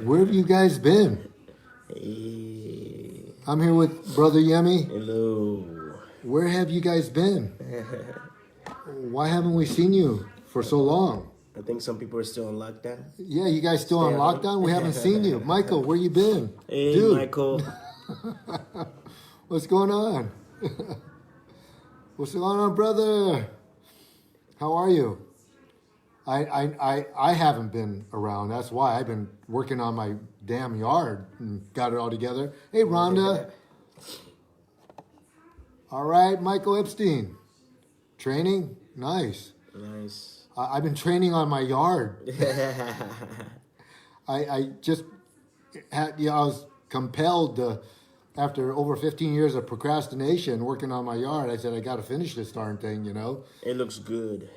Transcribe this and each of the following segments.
Where have you guys been? Hey. I'm here with Brother Yemi. Hello. Where have you guys been? Why haven't we seen you for so long? I think some people are still in lockdown. Yeah, you guys still on Stay at home. lockdown? We haven't seen you. Michael, where you been? Hey, Dude, Michael. what's going on? What's going on, brother? How are you? I haven't been around. That's why I've been working on my damn yard and got it all together. Hey, Rhonda. All right, Michael Epstein. Training? Nice. Nice. I've been training on my yard. I just had, I was compelled to, after over 15 years of procrastination working on my yard, I said, I got to finish this darn thing, you know? It looks good.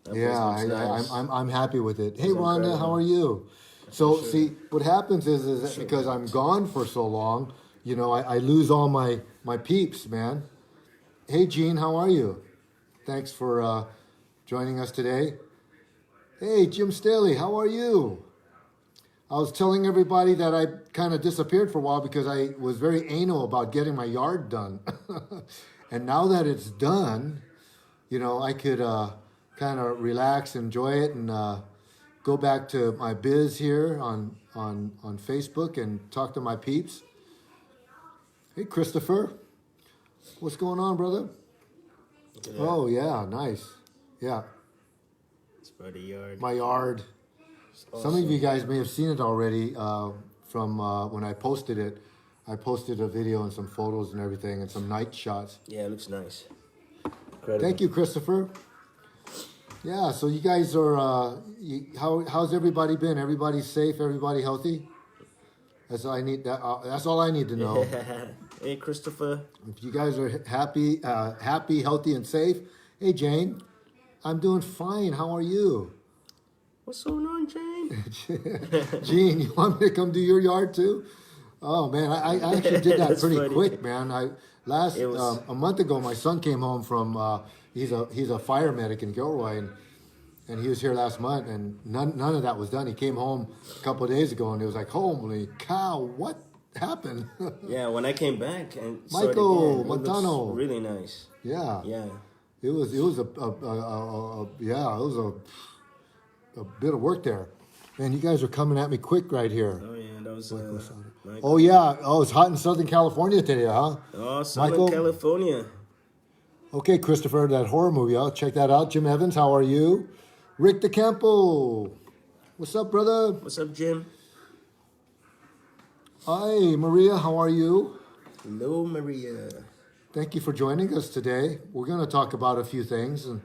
That place Yeah, looks nice. I'm happy with it. Hey, It's Rhonda, incredible. how are you? So, sure. see, what happens is that because I'm gone for so long, you know, I lose all my peeps, man. Hey, Gene, how are you? Thanks for joining us today. Hey, Jim Staley, how are you? I was telling everybody that I kind of disappeared for a while because I was very anal about getting my yard done. And now that it's done, you know, I could kind of relax, enjoy it, and go back to my biz here on Facebook and talk to my peeps. Hey, Christopher. What's going on, brother? Look at that. Oh, yeah, nice. Yeah, It's for the yard. my yard. It's Some of awesome. you guys may have seen it already from when I posted it. I posted a video and some photos and everything and some night shots. Yeah, it looks nice. Incredible. Thank you, Christopher. Yeah, so you guys are, how's everybody been? Everybody safe? Everybody healthy? That's all I need. That's all I need to know. Hey, Christopher. If you guys are happy, healthy, and safe. Hey, Jane, I'm doing fine. How are you? What's going on, Jane? Gene, you want me to come do your yard too? Oh man, I actually did that That's pretty funny. quick, man. It was- A month ago, my son came home from he's a fire medic in Gilroy, and he was here last month, and none of that was done. He came home a couple of days ago, and he was like, "Holy cow, what happened?" Yeah, when I came back and saw it Michael again, it looks Montano. really nice. Yeah, Yeah. it was a bit of work there, and you guys are coming at me quick right here. Oh yeah, that was Michael. Oh yeah, it's hot in Southern California today, huh? Oh, Southern Michael? California. Okay, Christopher, that horror movie. I'll check that out. Jim Evans, how are you? Rick DeCampo, what's up, brother? What's up, Jim? Hi, Maria, how are you? Hello, Maria. Thank you for joining us today. We're going to talk about a few things and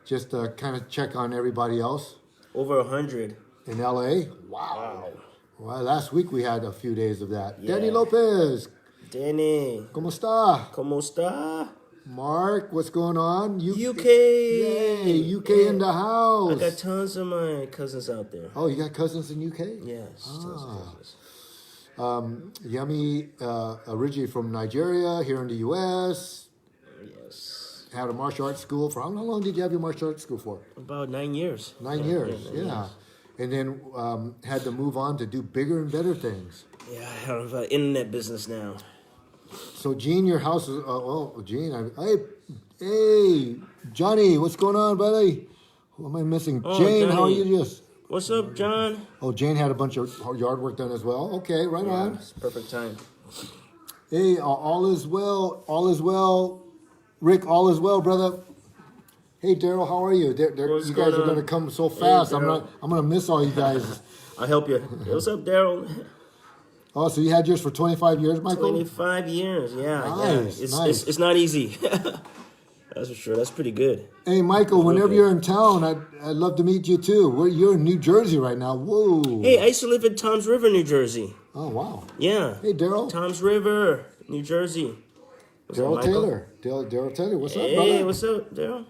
just kind of check on everybody else Over 100. in LA. Wow. Well, last week we had a few days of that. Yeah. Danny Lopez, Danny. ¿cómo está? ¿Cómo está? Mark, what's going on? UK. Yay, UK in the I house. got tons of my cousins out there. Oh, you got cousins in UK? Yes. Tons of cousins. Yemi, originally from Nigeria, here in the U.S. Yes. Had a martial arts school for, how long did you have your martial arts school for? About 9 years. 9 years, nine yeah. years. And then had to move on to do bigger and better things. Yeah, I have an internet business now. So, Gene, your house is, Gene, hey, Johnny, what's going on, buddy? Who am I missing? Oh, Jane, how are Johnny. you just? What's up, John? Oh, Jane had a bunch of yard work done as well. Okay, right on. It's perfect time. Hey, all is well. All is well. Rick, all is well, brother. Hey, Daryl, how are you? What's You guys going are going to on? come so fast. Hey, I'm Daryl. going to miss all you guys. I'll help you. Hey, what's up, Daryl? Oh, so you had yours for 25 years, Michael? 25 years, yeah. Nice, yeah. nice. It's not easy. That's for sure. That's pretty good. Hey, Michael, whenever Okay. you're in town, I'd love to meet you too. You're in New Jersey right now. Whoa. Hey, I used to live in Toms River, New Jersey. Oh, wow. Yeah. Hey, Daryl. Toms River, New Jersey. What's up, Daryl Michael? Taylor. Daryl Taylor. What's up, Hey, brother? what's up, Daryl?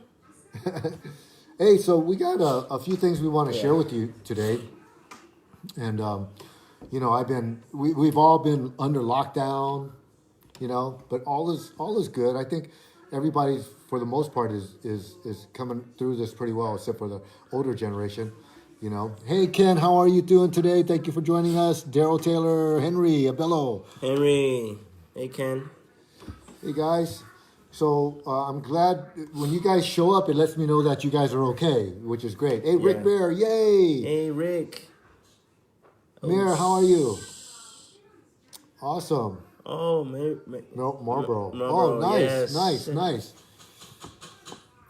Hey, so we got a few things we want to share with you today. And, you know, we've all been under lockdown, you know, but all is good. I think everybody's, for the most part, is coming through this pretty well, except for the older generation. You know, hey Ken, how are you doing today? Thank you for joining us. Daryl Taylor, Henry Abello. Henry. Hey, Ken. Hey guys. So I'm glad when you guys show up, it lets me know that you guys are okay, which is great. Hey, Rick Yeah. Bear, yay! Hey, Rick. Mayor, how are you? Awesome. Oh, No, Marlboro. Marlboro, Oh, nice, yes. nice.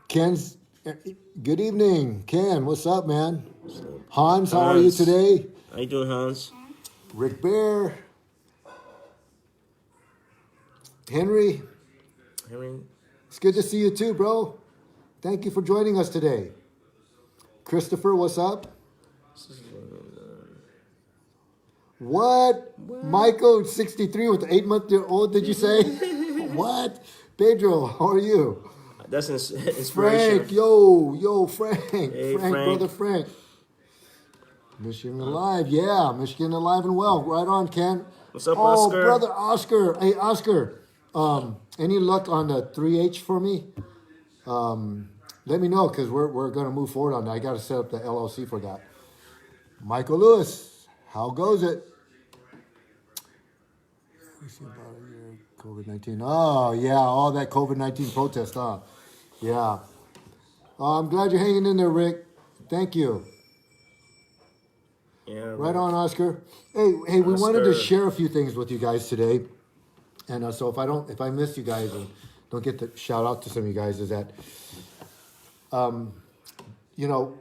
Ken's, good evening. Ken, what's up, man? Hans, how are you Hans. today? How you doing, Hans? Rick Bear. Henry, Henry. it's good to see you too, bro. Thank you for joining us today. Christopher, what's up? What? Michael, 63 with 8-month-old, did you say? What? Pedro, how are you? That's inspiration. Frank, yo, Frank. Hey, Frank, Frank. brother Frank. Michigan Alive, yeah. Michigan Alive and well. Right on, Ken. What's up, Oh, Oscar? brother Oscar. Hey, Oscar. Any luck on the 3H for me? Let me know because we're going to move forward on that. I got to set up the LLC for that. Michael Lewis, how goes it? We see about a year COVID-19. Oh, yeah, all that COVID-19 protest, huh? Yeah. I'm glad you're hanging in there, Rick. Thank you. Yeah, Right on, Oscar. Hey, we wanted to Oscar. share a few things with you guys today. And so if I miss you guys and don't get to shout out to some of you guys, is that, you know,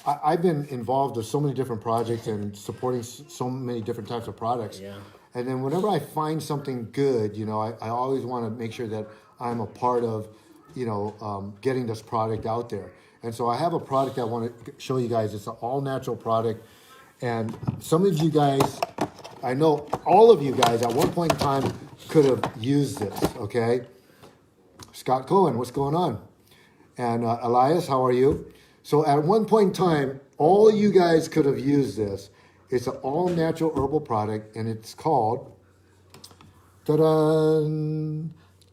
I've been involved with so many different projects and supporting so many different types of products. Yeah. And then whenever I find something good, you know, I always want to make sure that I'm a part of, you know, getting this product out there. And so I have a product I want to show you guys. It's an all-natural product. And some of you guys, I know all of you guys at one point in time could have used this, okay? Scott Cohen, what's going on? And Elias, how are you? So at one point in time, all you guys could have used this. It's an all-natural herbal product, and it's called ta-da,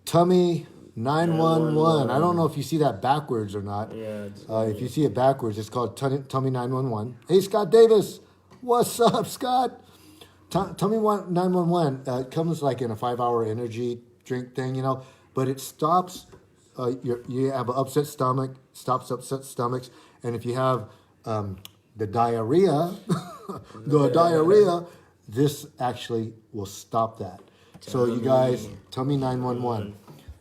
Tummy 911. I don't know if you see that backwards or not. Yeah. If you see it backwards, it's called Tummy 911. Hey, Scott Davis. What's up, Scott? Tummy 911 comes like in a 5-hour energy drink thing, you know, but it stops, you have an upset stomach, stops upset stomachs, and if you have the diarrhea, this actually will stop that. So you guys, Tummy 911.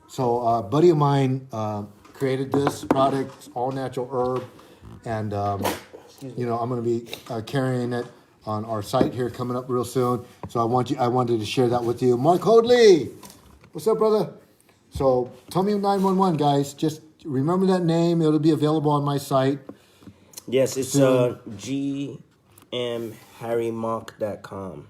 So a buddy of mine created this product, it's all natural herb, and you know I'm going to be carrying it on our site here coming up real soon. So I wanted to share that with you. Mark Hoadley, what's up, brother? So Tummy 911, guys, just remember that name. It'll be available on my site. Yes, it's gmharrymock.com.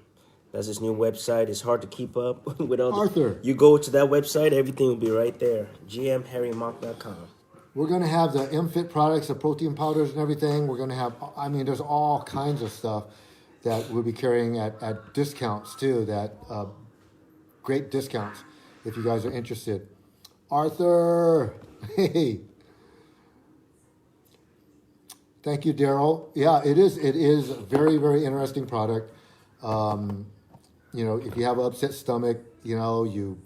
That's his new website. It's hard to keep up with all Arthur. You go to that website, everything will be right there. gmharrymock.com. We're going to have the MFit products, the protein powders and everything. We're going to have, I mean, there's all kinds of stuff that we'll be carrying at discounts too, that great discounts if you guys are interested. Arthur, hey. Thank you, Daryl. Yeah, it is a very, very interesting product. You know, if you have an upset stomach, you know, you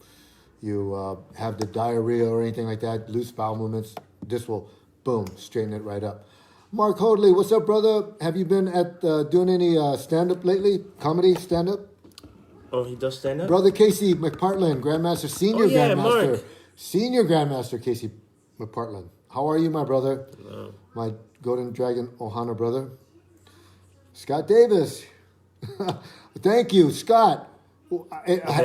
have the diarrhea or anything like that, loose bowel movements, this will, boom, straighten it right up. Mark Hoadley, what's up, brother? Have you been at doing any stand-up lately? Comedy, stand-up? Oh, he does stand up? Brother Casey McPartland, Grandmaster, Senior Grandmaster. Mark. Senior Grandmaster Casey McPartland. How are you, my brother? Hello. My Golden Dragon Ohana brother. Scott Davis. Thank you, Scott.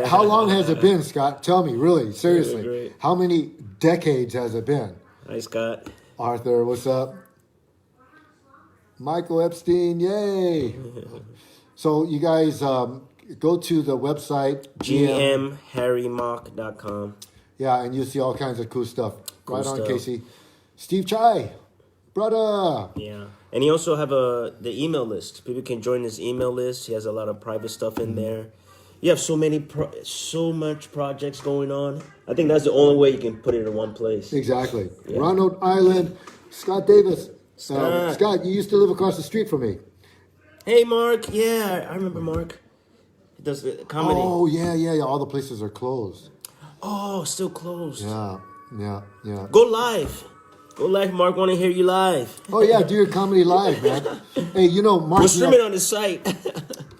How long has it been, Scott? Tell me, really, seriously. Great. How many decades has it been? Hi, Scott. Arthur, what's up? Michael Epstein, yay. So you guys go to the website. gmharrymock.com. Yeah, and you'll see all kinds of cool stuff. Cool right on, stuff. Casey. Steve Chai, brother. Yeah. And he also have the email list. People can join his email list. He has a lot of private stuff in there. You have so much projects going on. I think that's the only way you can put it in one place. Exactly. Yeah. Ronald Island, Scott Davis. Scott, you used to live across the street from me. Hey, Mark. Yeah, I remember Mark. He does comedy. Oh, yeah. All the places are closed. Oh, still closed. Yeah. Go live. Go live, Mark. Want to hear you live. Oh, yeah, do your comedy live, man. Hey, Mark. We'll stream it on the site.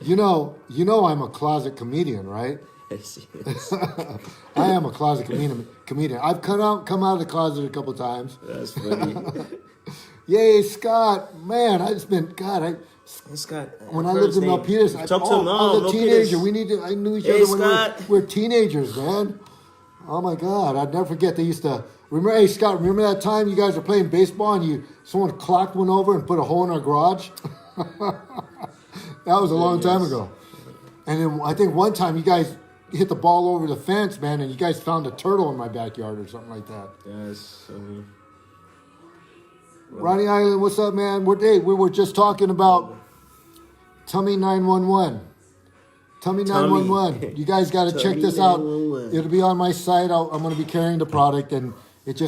You know I'm a closet comedian, right? I am a closet comedian. I've come out of the closet a couple times. That's funny. Yay, Scott. Man, Scott. When I lived in Milpitas, I was a teenager. I knew each other when we were teenagers, man. Oh my God, I'd never forget. They used to remember. Hey, Scott, remember that time you guys were playing baseball and someone clocked one over and put a hole in our garage? That was a long time ago. And then I think one time you guys hit the ball over the fence, man, and you guys found a turtle in my backyard or something like that. Yes. Ronnie Island, what's up, man? We were just talking about Tummy 911. Tummy 911. You guys got to check this out. It'll be on my site. I'm going to be carrying the product, and it's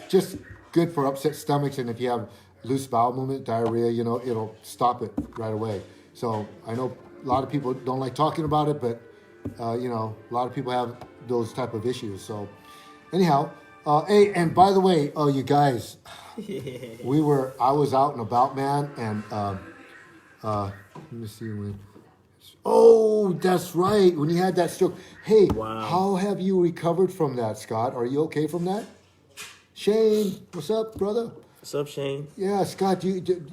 just good for upset stomachs, and if you have loose bowel movement, diarrhea, it'll stop it right away. So I know a lot of people don't like talking about it, but a lot of people have those type of issues. So anyhow, hey, and by the way, you guys, I was out and about, man, and let me see when. Oh, that's right. When you had that stroke. Hey, wow. How have you recovered from that, Scott? Are you okay from that? Shane, what's up, brother? What's up, Shane? Yeah, Scott,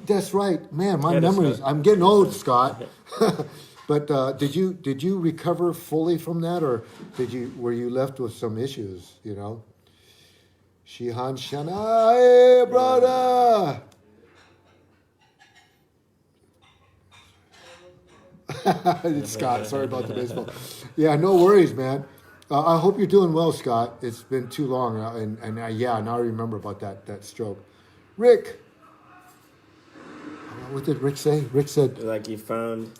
that's right. Man, my memories. I'm getting old, Scott. But did you recover fully from that, or were you left with some issues, Shihan Shana, hey, brother. Scott, sorry about the baseball. Yeah, no worries, man. I hope you're doing well, Scott. It's been too long, and now I remember about that stroke. Rick, what did Rick say? Rick said, like you found.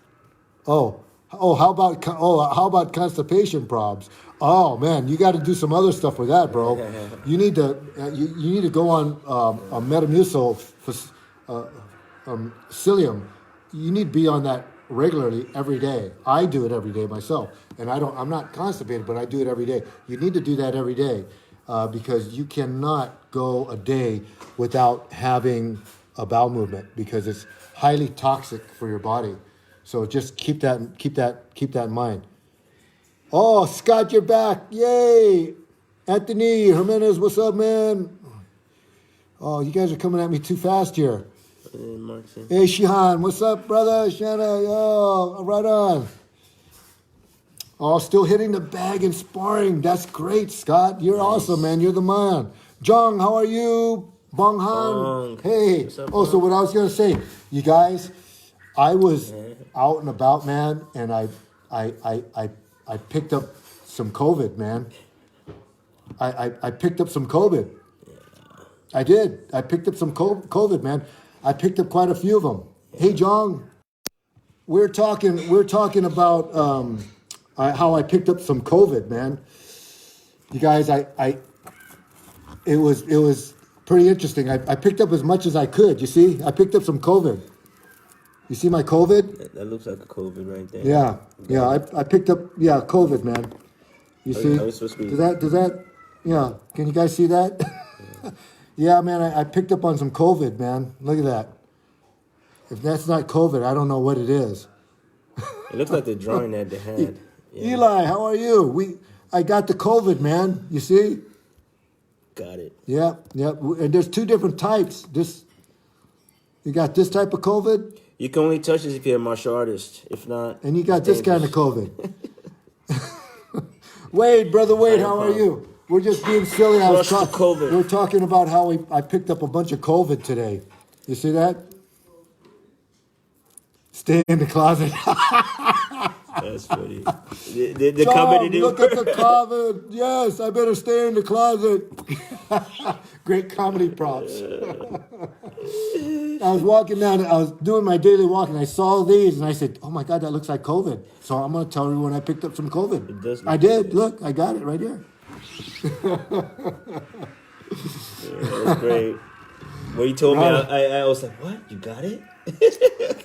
How about constipation probs? Oh man, you got to do some other stuff with that, bro. You need to you need to go on a Metamucil psyllium. You need to be on that regularly every day. I do it every day myself, and I'm not constipated, but I do it every day. You need to do that every day because you cannot go a day without having a bowel movement because it's highly toxic for your body. So just keep that in mind. Oh, Scott, you're back! Yay! Anthony Jimenez, what's up, man? Oh, you guys are coming at me too fast here. Hey, Shihan, what's up, brother? Shana, yo, right on. Oh, still hitting the bag and sparring. That's great, Scott. You're awesome, man. You're the man. Jong, how are you? Bong Han. Hey. Up, so what I was going to say, you guys, I was out and about, man, and I picked up some COVID, man. I picked up some COVID. I did. I picked up some COVID, man. I picked up quite a few of them. Hey, Jong, we're talking about how I picked up some COVID, man. You guys, it was pretty interesting. I picked up as much as I could. You see, I picked up some COVID. You see my COVID? That looks like a COVID right there. Yeah. I picked up COVID, man. You see? Does that? Yeah. Can you guys see that? Yeah, man, I picked up on some COVID, man. Look at that. If that's not COVID, I don't know what it is. It looks like the drawing that they had. Yeah. Eli, how are you? I got the COVID, man. You see? Got it. Yeah. And there's two different types. You got this type of COVID. You can only touch this if you're a martial artist. If not, and you got this kind of COVID. Wade, brother Wade, how are you? We're just being silly. We're talking about how I picked up a bunch of COVID today. You see that? Stay in the closet. That's funny. The COVID didn't look at the COVID. Yes, I better stay in the closet. Great comedy props. I was walking down. I was doing my daily walk, and I saw these, and I said, "Oh my God, that looks like COVID." So I'm going to tell everyone I picked up some COVID. It does. I did. Look, I got it right here. That's great. When you told me, Right. I was like, what? You got it?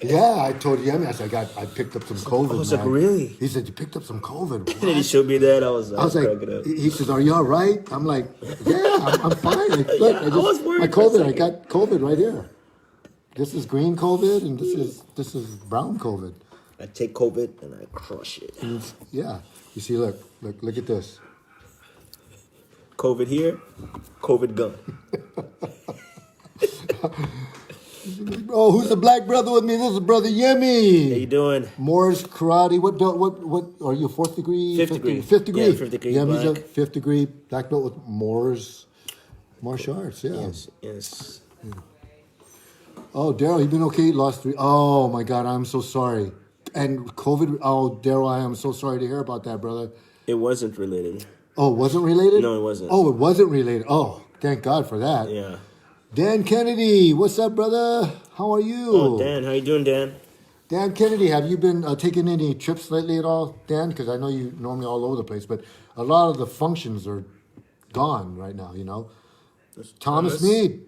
Yeah, I told Yemi, I said, I picked up some COVID, I was man. like, really? He said, you picked up some COVID. And then he What? showed me that. I I was like, cracking up. he says, are you all right? I'm like, yeah, I'm fine. Look, Yeah, I was worried my for a COVID, I second. got COVID right here. This is green COVID, and this is brown COVID. I take COVID and I crush it. Yeah, you see, look at this. COVID here, COVID gone. Oh, who's the black brother with me? This is brother Yemi. How you doing? Moore's karate. What belt? What? Are you fourth degree? Fifth degree. Fifth degree. Yeah, fifth degree Yemi's a black. fifth degree black belt with Moore's martial arts. Yeah. Yes. Oh, Daryl, you been okay? Lost 3. Oh my God, I'm so sorry. And COVID. Oh, Daryl, I am so sorry to hear about that, brother. It wasn't related. Oh, it wasn't related? No, it wasn't. Oh, it wasn't related. Oh, thank God for that. Yeah. Dan Kennedy, what's up, brother? How are you? Oh, Dan, how you doing, Dan? Dan Kennedy, have you been taking any trips lately at all, Dan? Because I know you normally all over the place, but a lot of the functions are gone right now, you know. Thomas Mead,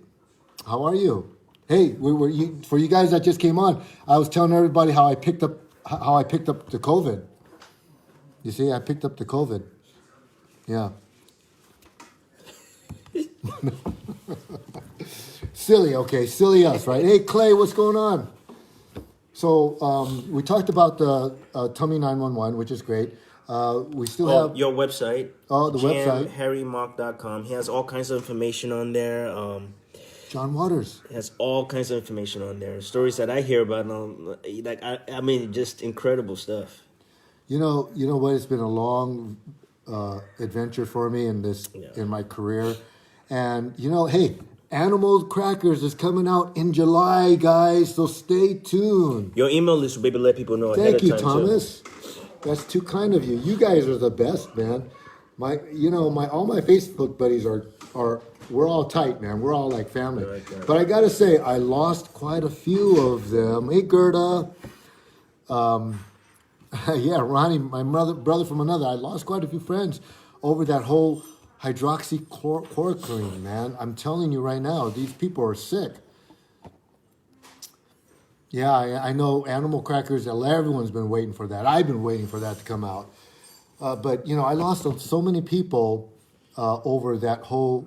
how are you? Hey, for you guys that just came on, I was telling everybody how I picked up the COVID. You see, I picked up the COVID. Yeah. Silly us, right? Hey, Clay, what's going on? So we talked about the Tummy 911, which is great. We still have your website. the website. JamHarryMark.com. He has all kinds of information on there. John Waters. Has all kinds of information on there. Stories that I hear about. I mean, just incredible stuff. You know what? It's been a long adventure for me in my career, and hey, Animal Crackers is coming out in July, guys. So stay tuned. Your email list will maybe let people know ahead of Thank you, time, Thomas. too. That's too kind of you. You guys are the best, man. All my Facebook buddies are we're all tight, man. We're all like family. Right. But I gotta say, I lost quite a few of them. Hey, Gerda. Yeah, Ronnie, my brother from another. I lost quite a few friends over that whole hydroxychloroquine, man. I'm telling you right now, these people are sick. Yeah, I know Animal Crackers, everyone's been waiting for that. I've been waiting for that to come out. But, I lost so many people over that whole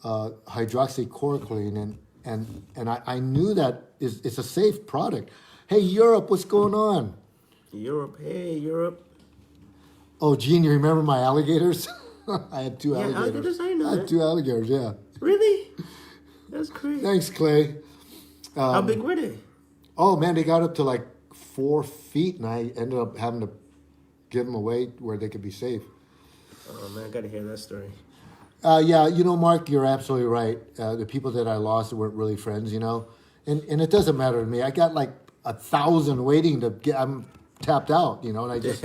hydroxychloroquine, and I knew that it's a safe product. Hey, Europe, what's going on? Hey, Europe. Oh, Gene, you remember my alligators? I had 2 alligators. Alligators, I know I had that. 2 alligators, yeah. Really? That's crazy. Thanks, Clay. How big were they? Oh, man, they got up to like 4 feet, and I ended up having to give them away where they could be safe. Oh, man, I got to hear that story. Yeah, Mark, you're absolutely right. The people that I lost weren't really friends, and it doesn't matter to me. I got like 1,000 waiting to get. I'm tapped out, and I just.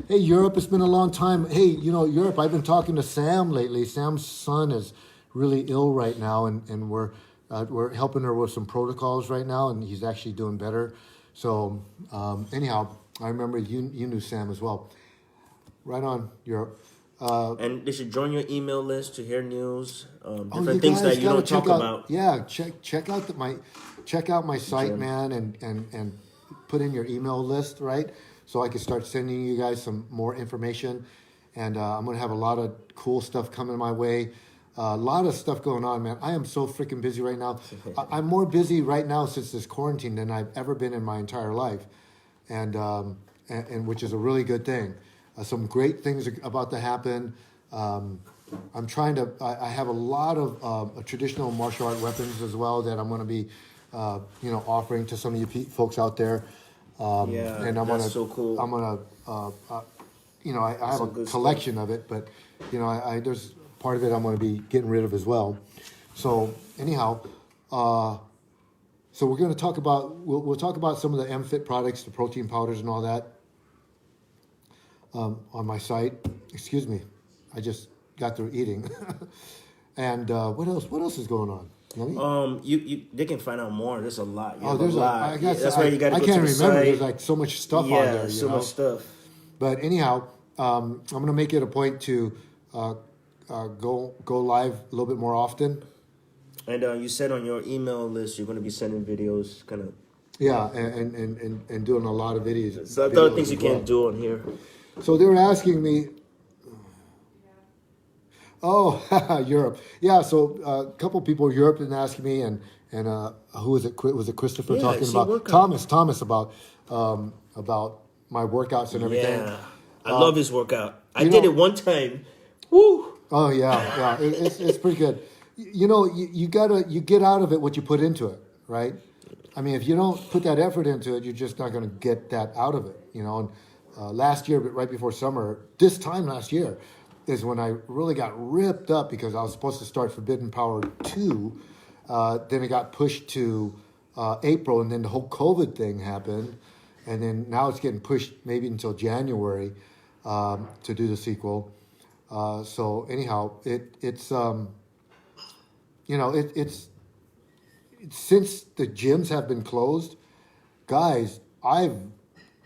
Hey, Europe, it's been a long time. Hey, Europe, I've been talking to Sam lately. Sam's son is really ill right now, and we're helping her with some protocols right now, and he's actually doing better. So anyhow, I remember you knew Sam as well. Right on, Europe. And they should join your email list to hear news, you different things guys that you gotta don't talk check out- about. Yeah, check out my site, man, and put in your email list, right? So I can start sending you guys some more information, and I'm gonna have a lot of cool stuff coming my way. A lot of stuff going on, man. I am so freaking busy right now. I'm more busy right now since this quarantine than I've ever been in my entire life, and which is a really good thing. Some great things are about to happen. I'm trying to. I have a lot of traditional martial art weapons as well that I'm going to be, offering to some of you folks out there. And I'm that's so cool. I'm gonna, I have Some a good collection of it, but there's part of it I'm going to be getting rid of as well. So anyhow, so we're going to talk about we'll talk about some of the MFit products, the protein powders, and all that. On my site. Excuse me, I just got through eating. And what else? What else is going on? They can find out more. There's a lot. There's a lot. That's why you got to go to I can't the remember. site. There's like so much stuff on there. So much stuff. But anyhow, I'm going to make it a point to go live a little bit more often. And you said on your email list you're going to be sending videos, kind of. Yeah, and doing a lot of videos. So there are things as you well. can't do on here. So they were asking me, oh, Europe. Yeah, so a couple people in Europe been asking me, and who was it? Was it Christopher Yeah, talking see, about workout. Thomas about my workouts and everything. Yeah, I love his workout. I you did know- it one time. Woo! Oh yeah, it's pretty good. You know, you get out of it what you put into it, right? I mean, if you don't put that effort into it, you're just not going to get that out of it. You know, and last year, but right before summer, this time last year, is when I really got ripped up because I was supposed to start Forbidden Power 2. Then it got pushed to April, and then the whole COVID thing happened, and then now it's getting pushed maybe until January to do the sequel. So anyhow, it's you know it's since the gyms have been closed, guys, I've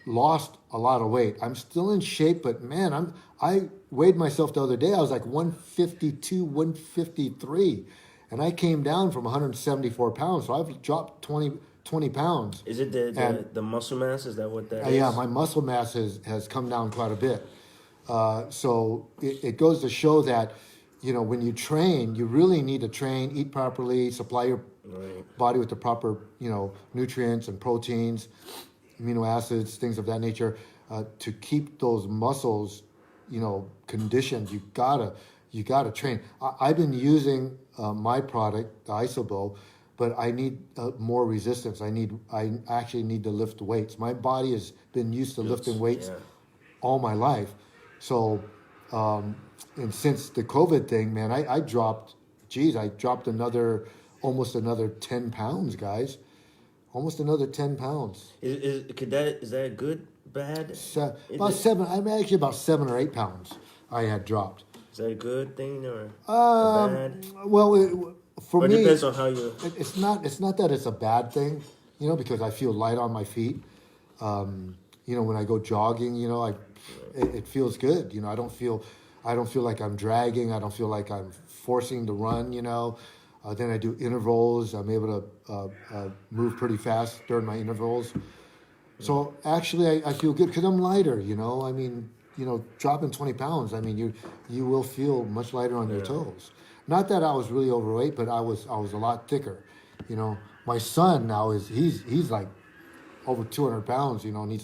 lost a lot of weight. I'm still in shape, but man, I weighed myself the other day. I was like 152, 153, and I came down from 174 pounds. So I've dropped 20 pounds. Is it the muscle mass? Is that what that is? Yeah, my muscle mass has come down quite a bit. So it goes to show that, you know, when you train, you really need to train, eat properly, supply your body with the proper, you know, nutrients and proteins, amino acids, things of that nature, to keep those muscles, you know, conditioned. You gotta train. I've been using my product, the Isobo, but I need more resistance. I actually need to lift weights. My body has been used to lifting weights all my life. So, and since the COVID thing, man, I dropped almost another 10 pounds, guys. Almost another 10 pounds. Is that good, bad? About 7, I'm actually about 7 or 8 pounds I had dropped. Is that a good thing or bad? Well, for Or me, it depends on how you. it's not that it's a bad thing, you know, because I feel light on my feet. You know, when I go jogging, you know, it feels good. You know, I don't feel like I'm dragging. I don't feel like I'm forcing to run. You know, then I do intervals. I'm able to move pretty fast during my intervals. So actually, I feel good because I'm lighter. You know, I mean, you know, dropping 20 pounds. I mean, you will feel much lighter on your toes. Not that I was really overweight, but I was a lot thicker. You know, my son now he's like over 200 pounds. You know, and he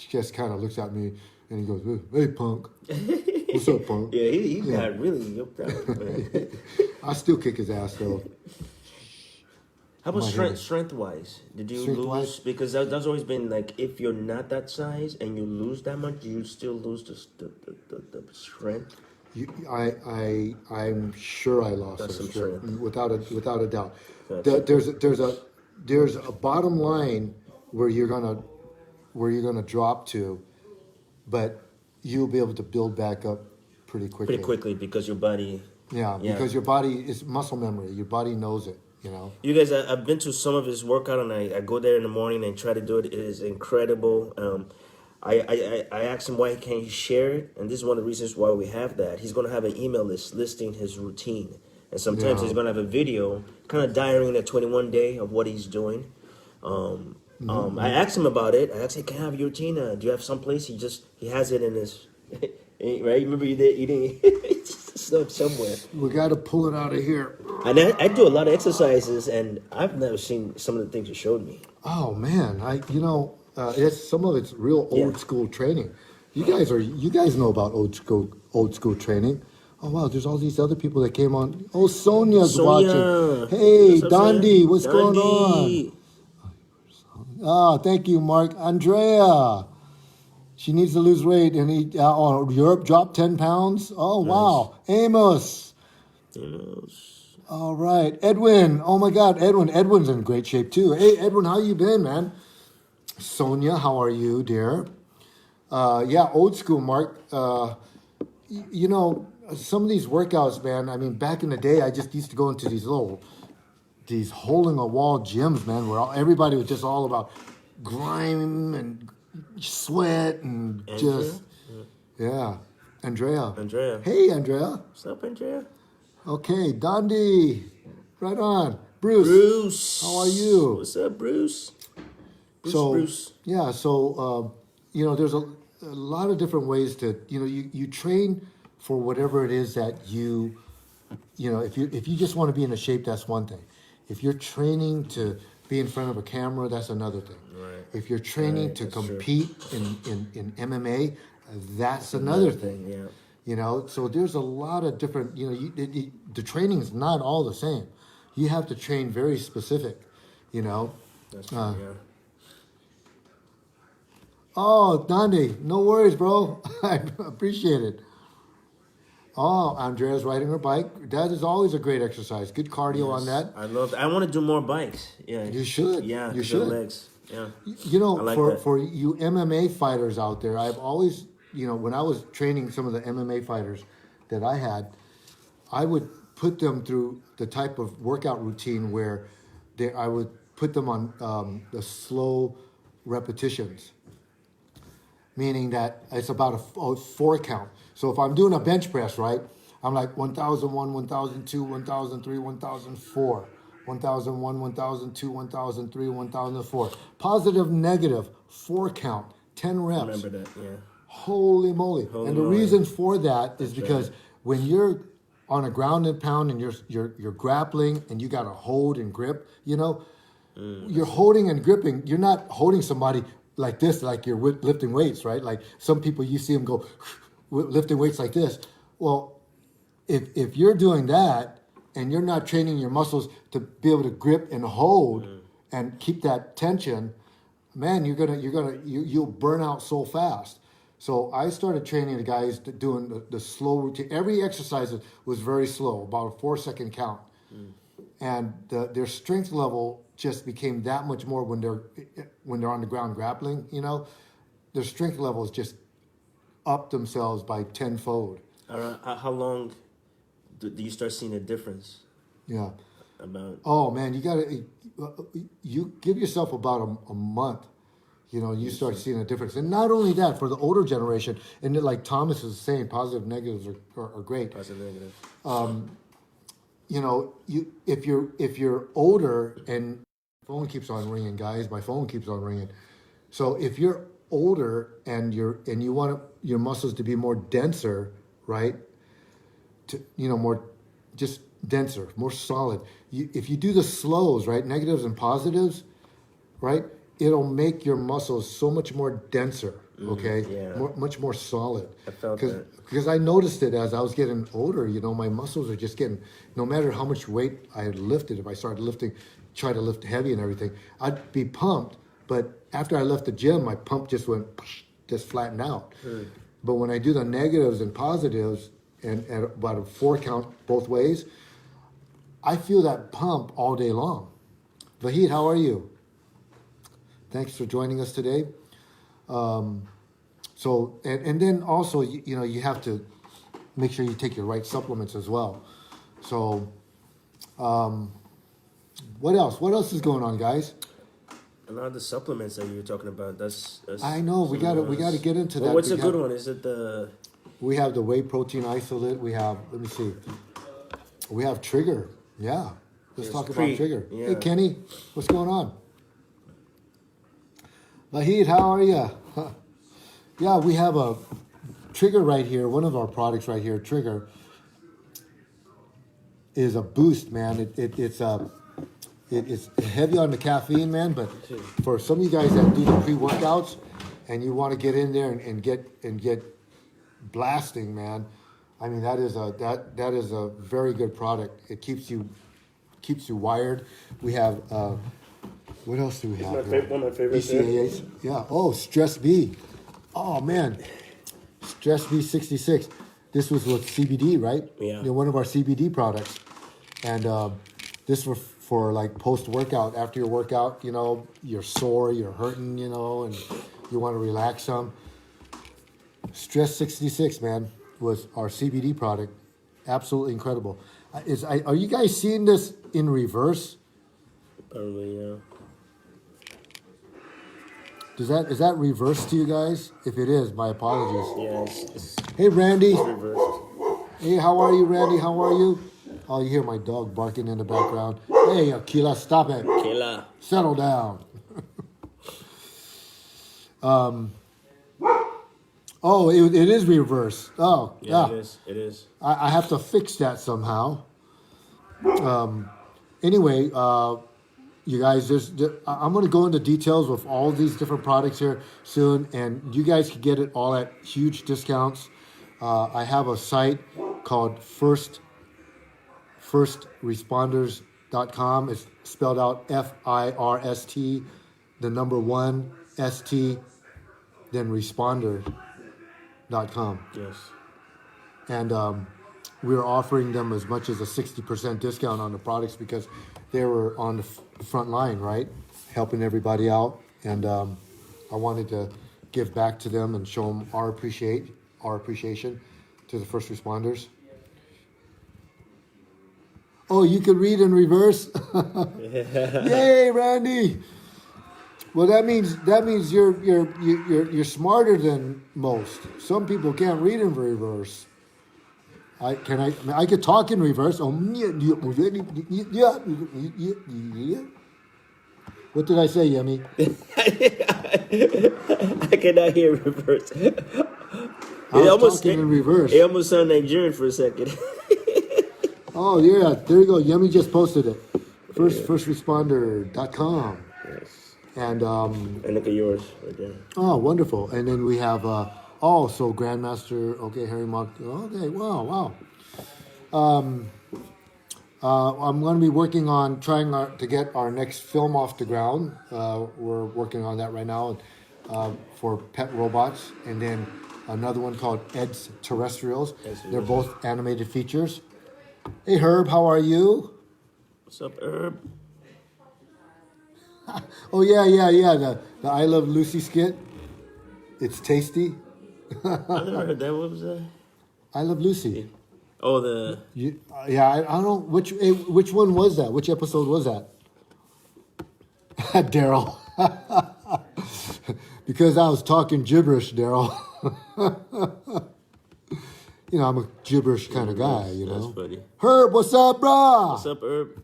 just kind of looks at me and he goes, "Hey, punk, what's up, punk?" Yeah, he got really yoked out, man. I still kick his ass though. How about strength wise? Did you lose? Because that's always been like, if you're not that size and you lose that much, you still lose the strength. I'm sure I lost some strength without a doubt. Gotcha. There's a bottom line where you're gonna drop to, but you'll be able to build back up pretty quickly. Pretty quickly because your body. Yeah, because your body is muscle memory. Your body knows it. You know. You guys, I've been to some of his workout and I go there in the morning and try to do it. It is incredible. I asked him why can't he share it, and this is one of the reasons why we have that. He's going to have an email list listing his routine, and sometimes he's going to have a video, kind of diarying the 21 day of what he's doing. I asked him about it. I asked him, "Can I have your routine? Do you have someplace?" He has it in his right. Remember you did eating stuff somewhere. We got to pull it out of here. And I do a lot of exercises, and I've never seen some of the things you showed me. Oh man, it's some of it's real old school training. You guys know about old school training. Oh wow, there's all these other people that came on. Oh, Sonia's watching. Hey, Dondi, what's going on? Oh, thank you, Mark. Andrea, she needs to lose weight, and Europe dropped 10 pounds. Oh wow, Amos. All right, Edwin. Oh my God, Edwin's in great shape too. Hey, Edwin, how you been, man? Sonia, how are you, dear? Yeah, old school, Mark. You know, some of these workouts, man. I mean, back in the day, I just used to go into these hole in the wall gyms, man, where everybody was just all about grime and sweat and just Andrea. Hey, Andrea. What's up, Andrea? Okay, Dondi, right on. Bruce. Bruce. How are you? What's up, Bruce? Bruce. Yeah, so there's a lot of different ways to, you train for whatever it is that if you just want to be in a shape, that's one thing. If you're training to be in front of a camera, that's another thing. Right. If you're training to compete in MMA, that's another thing. Yeah. So there's a lot of different, the training is not all the same. You have to train very specific, That's true, yeah. Oh, Nandi, no worries, bro. I appreciate it. Oh, Andrea's riding her bike. That is always a great exercise. Good cardio on that. I love that. I want to do more bikes. Yeah. You should. Yeah, You should. legs. Yeah. I like for, that. for you MMA fighters out there, I've always, when I was training some of the MMA fighters that I had, I would put them through the type of workout routine where I would put them on the slow repetitions, meaning that it's about a 4 count. So if I'm doing a bench press, right, I'm like 1001, 1002, 1003, 1004, 1001, 1002, 1003, 1004. Positive, negative, 4 count, 10 reps. I remember that, yeah. Holy moly. Holy and the moly. reason for that is because when you're on a ground and pound and you're grappling and you got to hold and grip, you're holding and gripping. You're not holding somebody like this, like you're lifting weights, right? Like some people, you see them go lifting weights like this. Well, if you're doing that and you're not training your muscles to be able to grip and hold and keep that tension, man, you'll burn out so fast. So I started training the guys doing the slow routine. Every exercise was very slow, about a 4-second count. And their strength level just became that much more when they're on the ground grappling, their strength levels just up themselves by tenfold. How long do you start seeing a difference? Yeah. Oh man, you give yourself about a month, you start seeing a difference. And not only that, for the older generation, and like Thomas is saying, positive negatives are great. Positive negative. If you're older, and phone keeps on ringing, guys, my phone keeps on ringing. So if you're older and you want your muscles to be more denser, right? More just denser, more solid. If you do the slows, right, negatives and positives, right, it'll make your muscles so much more denser, okay? Much more solid. I felt that. Because I noticed it as I was getting older, my muscles are just getting, no matter how much weight I had lifted, if I started try to lift heavy and everything, I'd be pumped, but after I left the gym, my pump just just flattened out. But when I do the negatives and positives, and at about a 4 count both ways, I feel that pump all day long. Vahid, how are you? Thanks for joining us today. So then also, you have to make sure you take your right supplements as well. So, what else? What else is going on, guys? A lot of the supplements that you were talking about, that's I know we got to get into that. What's a good one? Is it the? We have the whey protein isolate. We have, let me see. We have Trigger. Yeah, let's talk about Trigger. Yeah. Hey Kenny, what's going on? Vahid, how are you? Yeah, we have a Trigger right here. One of our products right here, Trigger, is a boost, man. It's heavy on the caffeine, man. But for some of you guys that do the pre-workouts and you want to get in there and get blasting, man. I mean, that is a very good product. It keeps you wired. We have what else do we have? One of my favorites. BCAAs. Yeah. Oh, Stress B. Oh man, Stress B 66. This was with CBD, right? Yeah. One of our CBD products, and this was for like post workout. After your workout, you're sore, you're hurting, and you want to relax some. Stress 66, man, was our CBD product. Absolutely incredible. Are you guys seeing this in reverse? Probably, yeah. Is that reversed to you guys? If it is, my apologies. Yeah, it's Hey, Randy. reversed. Hey, how are you, Randy? How are you? Oh, you hear my dog barking in the background. Hey, Akila, stop it. Kayla. Settle down. Oh, it is reverse. Oh, Yeah, yeah. it is. It is. I have to fix that somehow. Anyway, you guys, I'm going to go into details with all these different products here soon, and you guys can get it all at huge discounts. I have a site called firstresponders.com. It's spelled out FIRST, the number one ST, then responder.com. Yes. And we were offering them as much as a 60% discount on the products because they were on the front line, right? Helping everybody out. And I wanted to give back to them and show them our appreciation to the first responders. Oh, you can read in reverse? Yay, Randy! Well, that means you're smarter than most. Some people can't read in reverse. I could talk in reverse. Oh, what did I say, Yemi? I cannot hear reverse. I was talking in reverse. It almost sounded Nigerian for a second. Oh, yeah, there you go. Yemi just posted it. Firstresponder.com. Yes. And look at yours right there. oh, wonderful. And then we have so Grandmaster, okay, Harry Mock. Okay, wow. I'm going to be working on trying to get our next film off the ground. We're working on that right now for pet robots. And then another one called Ed's Terrestrials. They're both animated features. Hey, Herb, how are you? What's up, Herb? Oh, yeah. The I Love Lucy skit. It's tasty. I never heard that. What was that? I Love Lucy. Oh, I don't know. Which one was that? Which episode was that? Daryl. Because I was talking gibberish, Daryl. You know, I'm a gibberish kind of guy, you know. That's funny. Herb, what's up, brah? What's up, Herb?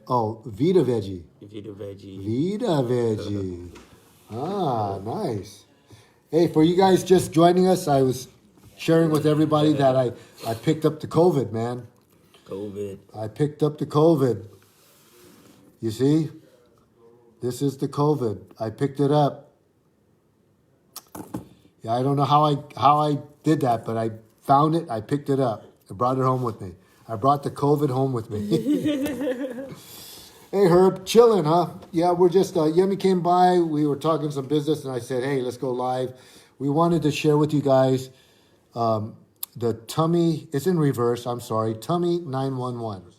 Oh, Vita Veggie. Vita Veggie. Vita Veggie. Ah, nice. Hey, for you guys just joining us, I was sharing with everybody that I picked up the COVID, man. COVID. I picked up the COVID. You see? This is the COVID. I picked it up. Yeah, I don't know how I did that, but I found it. I picked it up. I brought it home with me. I brought the COVID home with me. Hey, Herb, chilling, huh? Yeah, we're just, Yemi came by. We were talking some business, and I said, hey, let's go live. We wanted to share with you guys the tummy, it's in reverse, I'm sorry, tummy 911.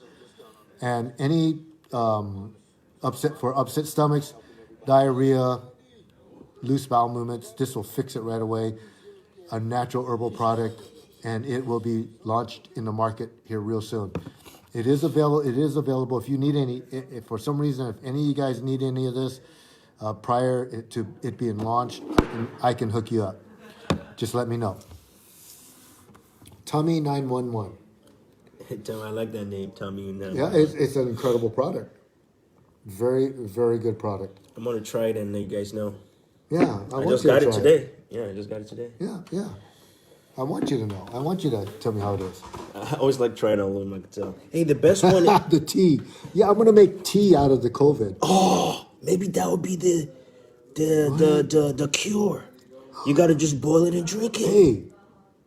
And any upset stomachs, diarrhea, loose bowel movements, this will fix it right away. A natural herbal product, and it will be launched in the market here real soon. It is available. If you need any, if for some reason, if any of you guys need any of this prior to it being launched, I can hook you up. Just let me know. Tummy 911. I like that name, Tommy. Yeah, it's an incredible product. Very, very good product. I'm gonna try it and let you guys know. Yeah, I just got it today. Yeah, I just got it today. Yeah. I want you to know. I want you to tell me how it is. I always like trying all of them. I can tell. Hey, the best one. The tea. Yeah, I'm gonna make tea out of the COVID. Oh, maybe that would be the cure. You gotta just boil it and drink it. Hey,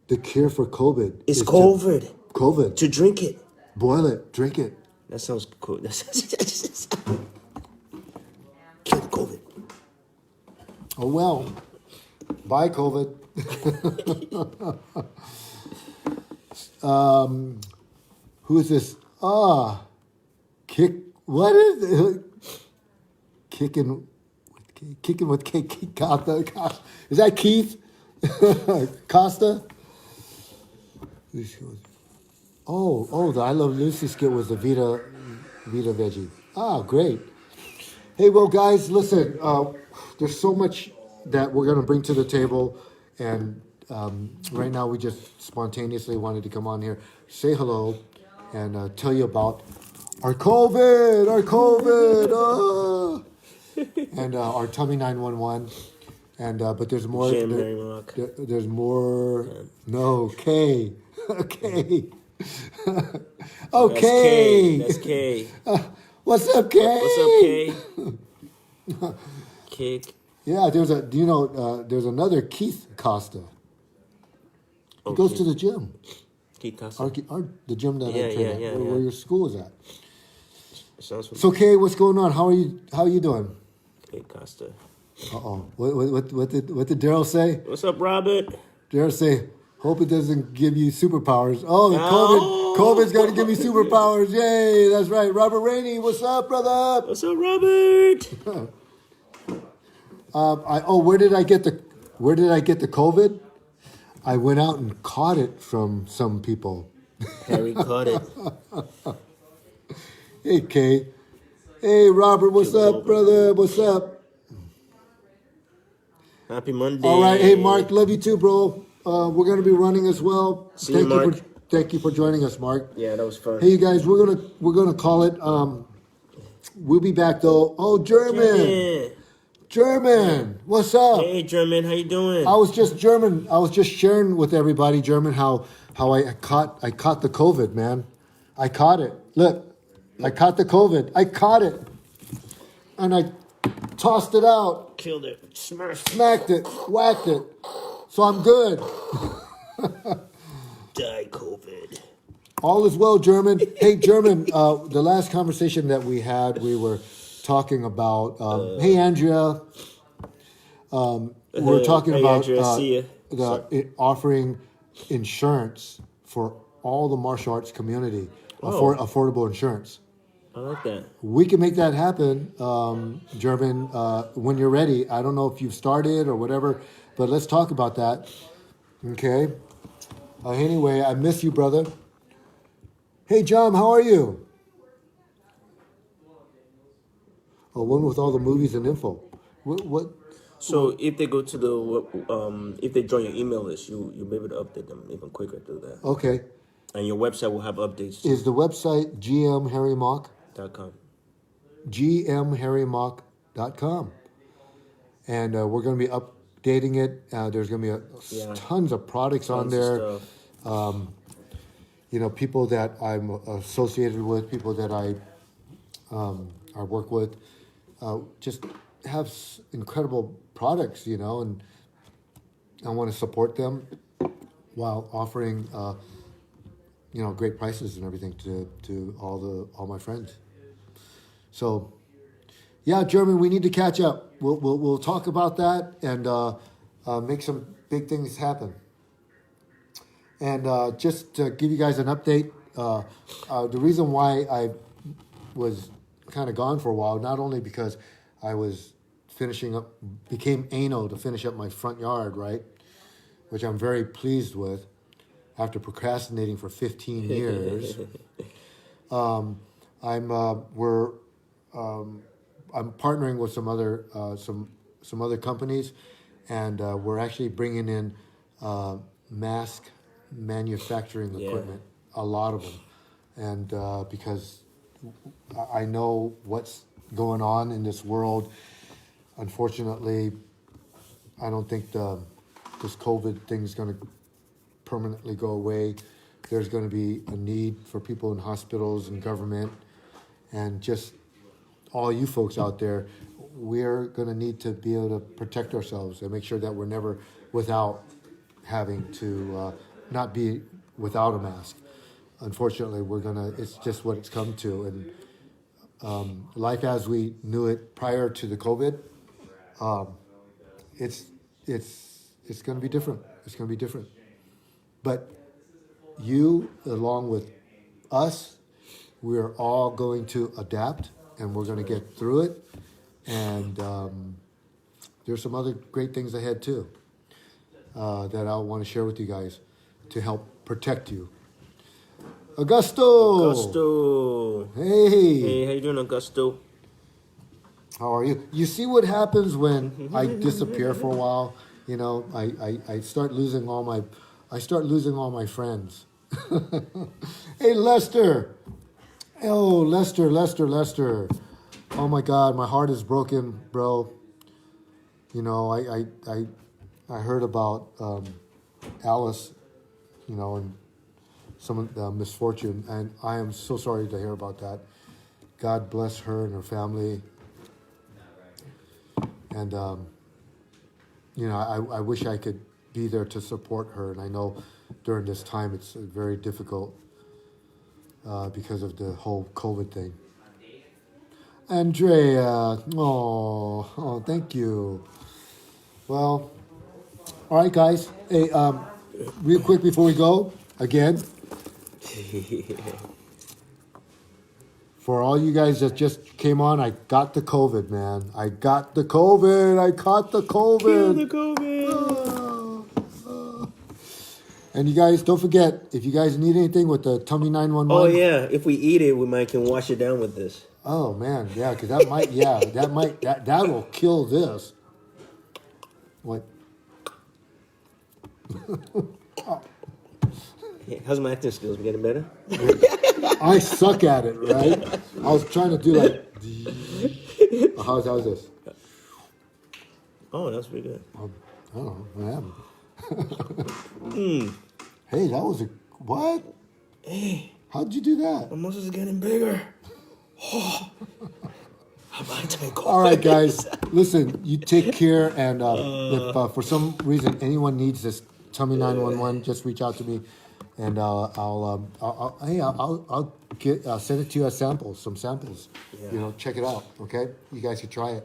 the cure for COVID. It's COVID. COVID. To drink it. Boil it. Drink it. That sounds cool. That sounds kill COVID. Oh well. Bye, COVID. Who is this? What is it? Kicking with Keith Costa. Is that Keith Costa? Oh, the I Love Lucy skit was the Vita Veggie. Ah, great. Hey, well, guys, listen. There's so much that we're going to bring to the table, and right now we just spontaneously wanted to come on here, say hello, and tell you about our COVID, oh! And our tummy 911. And but there's more. Jim, Mary Rock. There's more. No, K. Okay. Okay. That's K. What's up, K? What's up, K? Kick. Yeah, there's another Keith Costa. He goes to the gym. Keith Costa. The gym that I train at, where your school is at. Sounds familiar. So, Kay, what's going on? How are you doing? Keith Costa. Uh-oh. What did Daryl say? What's up, Robert? Daryl say, hope it doesn't give you superpowers. Oh, COVID's going to give me superpowers. Yay, that's right. Robert Rainey, what's up, brother? What's up, Robert? Where did I get the COVID? I went out and caught it from some people. Harry caught it. Hey, Kay. Hey, Robert, what's up, brother? What's up? Happy Monday. All right. Hey, Mark, love you too, bro. We're going to be running as well. See you, Mark. Thank you for joining us, Mark. Yeah, that was fun. Hey, you guys, we're gonna call it. We'll be back though. Oh, German, what's up? Hey, German, how you doing? I was just sharing with everybody, German, how I caught the COVID, man. I caught it. Look, I caught the COVID. I caught it, and I tossed it out. Killed it. Smacked it. Whacked it. So I'm good. Die, COVID. All is well, German. Hey, German, the last conversation that we had, we were talking about, hey, Andrea, we were talking about Andrea, offering insurance for all the martial arts community, affordable insurance. I like that. We can make that happen, German, when you're ready. I don't know if you've started or whatever, but let's talk about that. Okay? Anyway, I miss you, brother. Hey, John, how are you? Oh, one with all the movies and info. What? So if they go to the, if they join your email list, you'll be able to update them even quicker through that. Okay. And your website will have updates too. Is the website gmharrymock.com? gmharrymock.com. And we're going to be updating it. There's going to be tons of products on there. People that I'm associated with, people that I work with, just have incredible products, and I want to support them while offering, great prices and everything to all my friends. So, yeah, German, we need to catch up. We'll talk about that and make some big things happen. And just to give you guys an update, the reason why I was kind of gone for a while, not only because I was became anal to finish up my front yard, right? Which I'm very pleased with after procrastinating for 15 years. I'm partnering with some other companies, and we're actually bringing in mask manufacturing equipment, a lot of them, and because I know what's going on in this world. Unfortunately, I don't think this COVID thing is going to permanently go away. There's going to be a need for people in hospitals and government, and just all you folks out there. We're going to need to be able to protect ourselves and make sure that we're never without having to not be without a mask. Unfortunately, it's just what it's come to. And life as we knew it prior to the COVID, it's going to be different. It's going to be different. But you, along with us, we're all going to adapt, and we're going to get through it. And there's some other great things ahead, too, that I want to share with you guys to help protect you. Augusto! Hey, how you doing, Augusto? How are you? You see what happens when I disappear for a while? I start losing all my friends. Hey, Lester. Oh, Lester. Oh my God, my heart is broken, bro. You know, I heard about Alice, you know, and some of the misfortune, and I am so sorry to hear about that. God bless her and her family. And you know, I wish I could be there to support her, and I know during this time it's very difficult because of the whole COVID thing. Andrea, oh, thank you. Well, all right, guys. Hey, real quick before we go, again, for all you guys that just came on, I got the COVID, man. I got the COVID. I caught the COVID. Kill the COVID. And you guys, don't forget, if you guys need anything with the Tummy 911. Oh yeah, if we eat it, we might can wash it down with this. Oh man, yeah, because that might, that'll kill this. What? How's my acting skills? We getting better? I suck at it, right? I was trying to do like. How's this? Oh, that's pretty good. I don't know what happened. Hey, that was a what? Hey, How'd you do that? my muscles are getting bigger. Oh, I might take off. All right, guys. Listen, you take care, and if for some reason anyone needs this Tummy 911, just reach out to me, and I'll send it to you as samples, some samples. Yeah. You know, check it out. Okay, you guys can try it.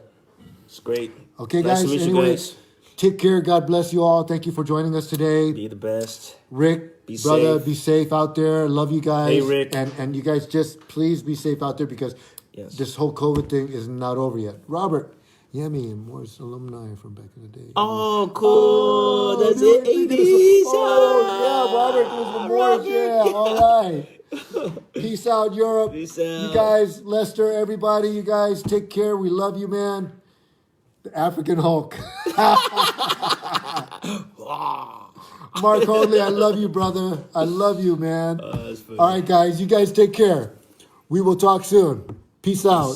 It's great. Okay, Nice guys. to meet you Anyway, guys. take care. God bless you all. Thank you for joining us today. Be the best. Rick, Be brother, safe. be safe out there. Love you guys. Hey, Rick. And you guys just please be safe out there because Yes. this whole COVID thing is not over yet. Robert, Yemi, and Morris alumni from back in the day. Oh, cool. That's dude, it. 80s. Oh, yeah, Robert was the Morris. Yeah, all right. Peace out, Europe. Peace out. You guys, Lester, everybody, you guys, take care. We love you, man. The African Hulk. Mark Hoadley, I love you, brother. I love you, man. That's funny. All right, guys, you guys take care. We will talk soon. Peace out.